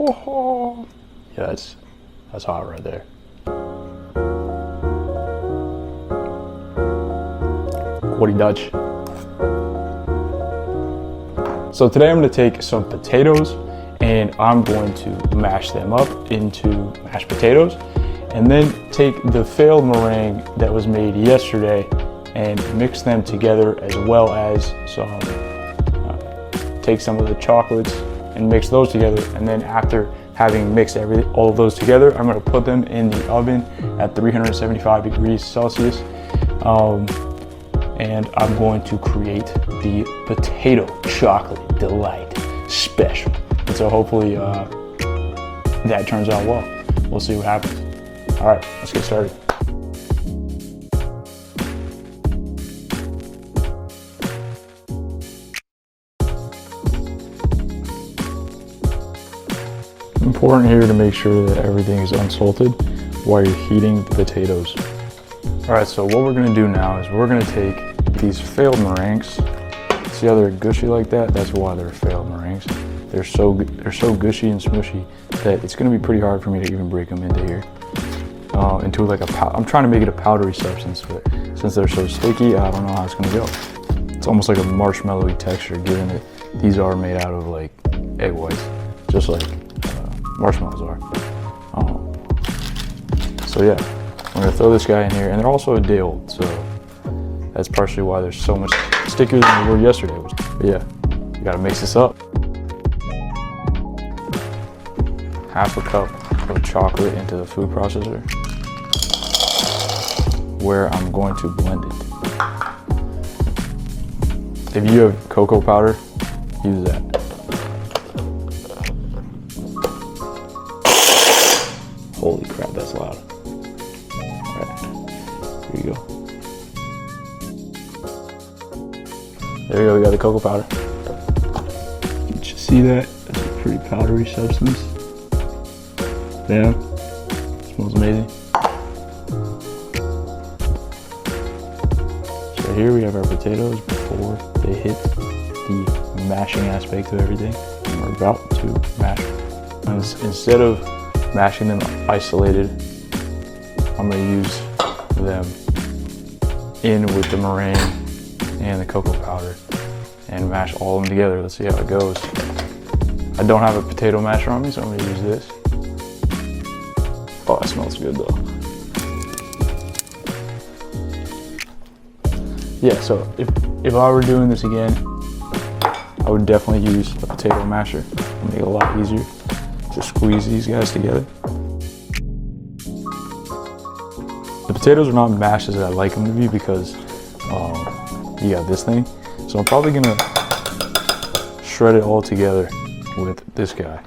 Oh, yeah, that's hot right there. Quality Dutch. So today I'm going to take some potatoes and I'm going to mash them up into mashed potatoes, and then take the failed meringue that was made yesterday and mix them together, as well as take some of the chocolates and mix those together. And then after having mixed all of those together, I'm going to put them in the oven at 375 degrees Celsius. And I'm going to create the potato chocolate delight special. And so hopefully that turns out well. We'll see what happens. All right, let's get started. Important here to make sure that everything is unsalted while you're heating the potatoes. All right, so what we're gonna do now is we're gonna take these failed meringues. See how they're gushy like that? That's why they're failed meringues. They're so gushy and smushy that it's gonna be pretty hard for me to even break them into here. Into like I'm trying to make it a powdery substance, but since they're so sticky, I don't know how it's gonna go. It's almost like a marshmallowy texture, given that these are made out of like egg whites, just like marshmallows are. So yeah, I'm gonna throw this guy in here, and they're also a day old, so that's partially why they're so much stickier than they were yesterday. But yeah, you gotta mix this up. Half a cup of chocolate into the food processor, where I'm going to blend it. If you have cocoa powder, use that. Holy crap, that's loud. All right, here you go. There you go, we got the cocoa powder. Did you see that? That's a pretty powdery substance. Yeah, smells amazing. So here we have our potatoes before they hit the mashing aspect of everything. And we're about to mash them. And instead of mashing them isolated, I'm gonna use them in with the meringue and the cocoa powder and mash all of them together. Let's see how it goes. I don't have a potato masher on me, so I'm gonna use this. Oh, it smells good though. Yeah, so if I were doing this again, I would definitely use a potato masher. It'll make it a lot easier to squeeze these guys together. The potatoes are not mashed as I like them to be, because you got this thing. So I'm probably gonna shred it all together with this guy.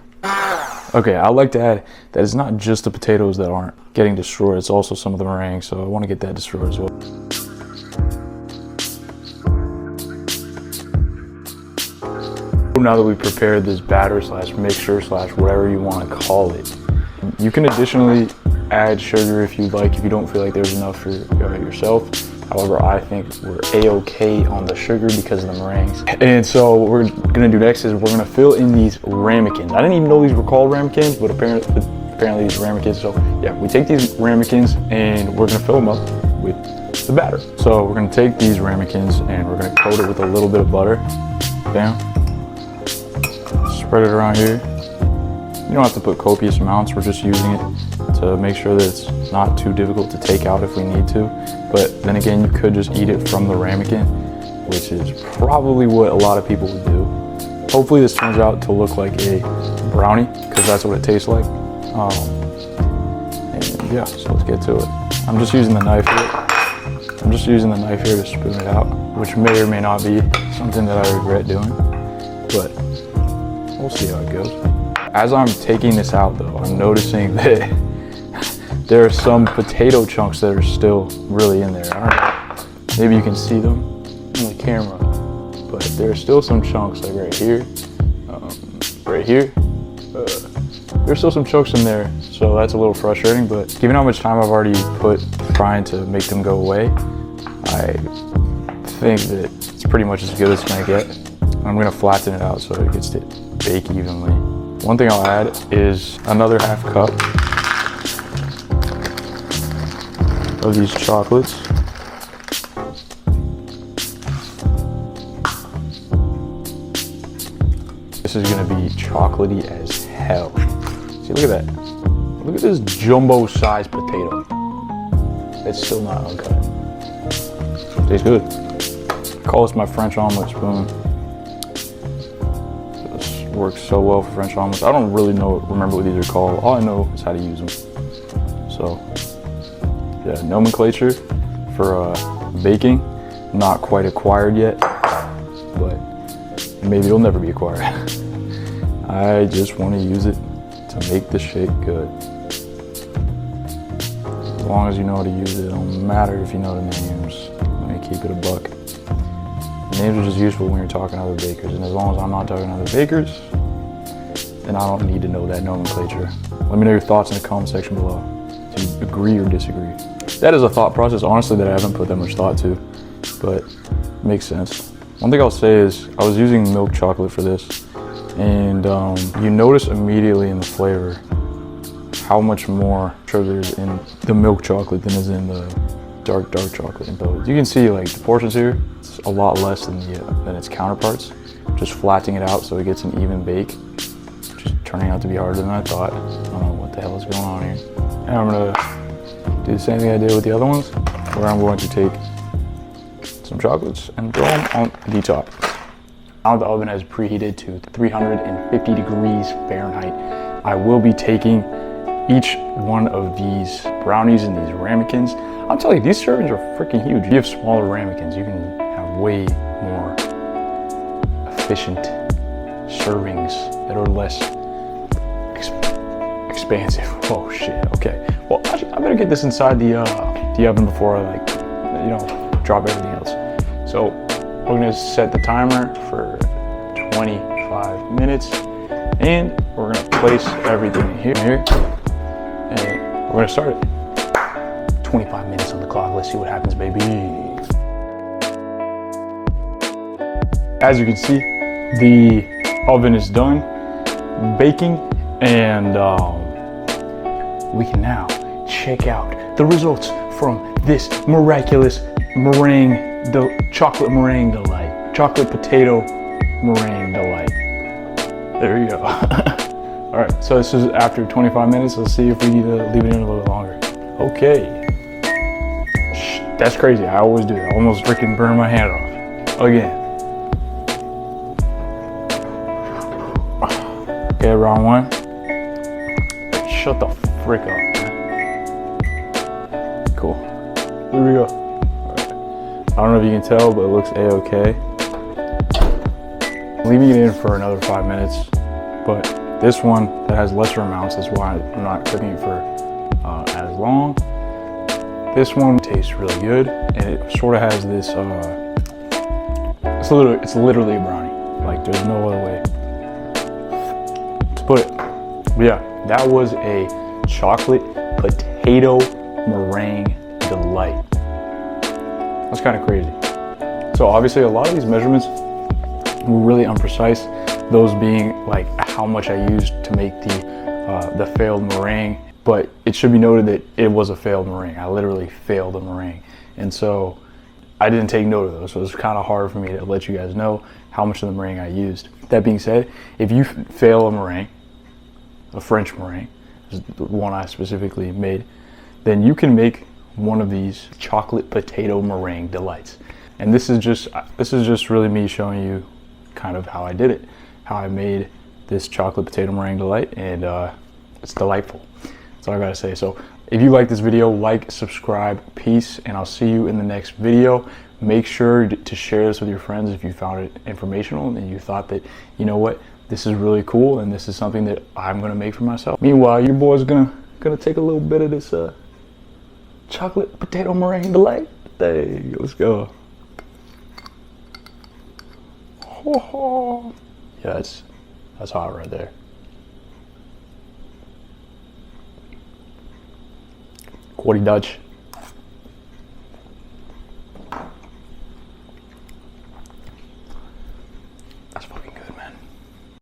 Okay, I'd like to add that it's not just the potatoes that aren't getting destroyed, it's also some of the meringue, so I want to get that destroyed as well. Now that we've prepared this batter slash mixture slash whatever you want to call it, you can additionally add sugar if you'd like, if you don't feel like there's enough for yourself. However, I think we're a-okay on the sugar because of the meringues. And so what we're gonna do next is we're gonna fill in these ramekins. I didn't even know these were called ramekins, but apparently these are ramekins. So yeah, we take these ramekins and we're gonna fill them up with the batter. So we're gonna take these ramekins and we're gonna coat it with a little bit of butter. Bam. Spread it around here. You don't have to put copious amounts, we're just using it to make sure that it's not too difficult to take out if we need to. But then again, you could just eat it from the ramekin, which is probably what a lot of people would do. Hopefully this turns out to look like a brownie, because that's what it tastes like. And yeah, so let's get to it. I'm just using the knife here. To spoon it out, which may or may not be something that I regret doing, but we'll see how it goes. As I'm taking this out though, I'm noticing that there are some potato chunks that are still really in there. I don't know, maybe you can see them in the camera, but there are still some chunks like right here, there's still some chunks in there, so that's a little frustrating. But given how much time I've already put trying to make them go away, I think that it's pretty much as good as it's gonna get. I'm gonna flatten it out so it gets to bake evenly. One thing I'll add is another half cup of these chocolates. This is gonna be chocolatey as hell. See, look at that. Look at this jumbo-sized potato. It's still not uncut. Tastes good. I call this my French omelet spoon. This works so well for French omelets. I don't really remember what these are called. All I know is how to use them. So, yeah, nomenclature for baking, not quite acquired yet, but maybe it'll never be acquired. I just want to use it to make the shit good. As long as you know how to use it, it don't matter if you know the names. Let me keep it a buck. The names are just useful when you're talking to other bakers, and as long as I'm not talking to other bakers, then I don't need to know that nomenclature. Let me know your thoughts in the comment section below. Do you agree or disagree? That is a thought process, honestly, that I haven't put that much thought to, but it makes sense. One thing I'll say is, I was using milk chocolate for this, and you notice immediately in the flavor how much more sugar is in the milk chocolate than is in the dark chocolate. And so you can see, like, the portions here, it's a lot less than its counterparts. Just flattening it out so it gets an even bake, which is turning out to be harder than I thought. I don't know what the hell is going on here. And I'm gonna do the same thing I did with the other ones, where I'm going to take some chocolates and throw them on the top. Now the oven has preheated to 350 degrees Fahrenheit. I will be taking each one of these brownies and these ramekins. I'll tell you, these servings are freaking huge. If you have smaller ramekins, you can have way more efficient servings that are less expansive. Oh shit, okay. Well, I better get this inside the oven before I, like, drop everything else. So we're gonna set the timer for 25 minutes, and we're gonna place everything here, and we're gonna start it. 25 minutes on the clock. Let's see what happens, baby. As you can see, the oven is done baking, and we can now check out the results from this miraculous chocolate meringue delight. Chocolate potato meringue delight. There you go. All right, so this is after 25 minutes. Let's see if we need to leave it in a little bit longer. Okay. That's crazy. I always do. I almost freaking burned my hand off. Again. Okay, round one. Shut the frick up, man. Cool. Here we go. I don't know if you can tell, but it looks a-okay. Leaving it in for another 5 minutes, but this one that has lesser amounts is why I'm not cooking it for as long. This one tastes really good, and it sort of has this, it's literally a brownie. Like, there's no other way to put it. But yeah, that was a chocolate potato meringue delight. That's kind of crazy. So obviously a lot of these measurements were really imprecise. Those being like how much I used to make the failed meringue. But it should be noted that it was a failed meringue. I literally failed a meringue. And so I didn't take note of those. So it's kind of hard for me to let you guys know how much of the meringue I used. That being said, if you fail a meringue, a French meringue, is the one I specifically made, then you can make one of these chocolate potato meringue delights. And this is just really me showing you kind of how I did it, how I made this chocolate potato meringue delight, and it's delightful. That's all I gotta say. So if you like this video, like, subscribe, peace, and I'll see you in the next video. Make sure to share this with your friends if you found it informational and you thought that, you know what, this is really cool and this is something that I'm gonna make for myself. Meanwhile, your boy's gonna take a little bit of this chocolate potato meringue delight. Hey, let's go. Yeah, that's hot right there. Quality Dutch.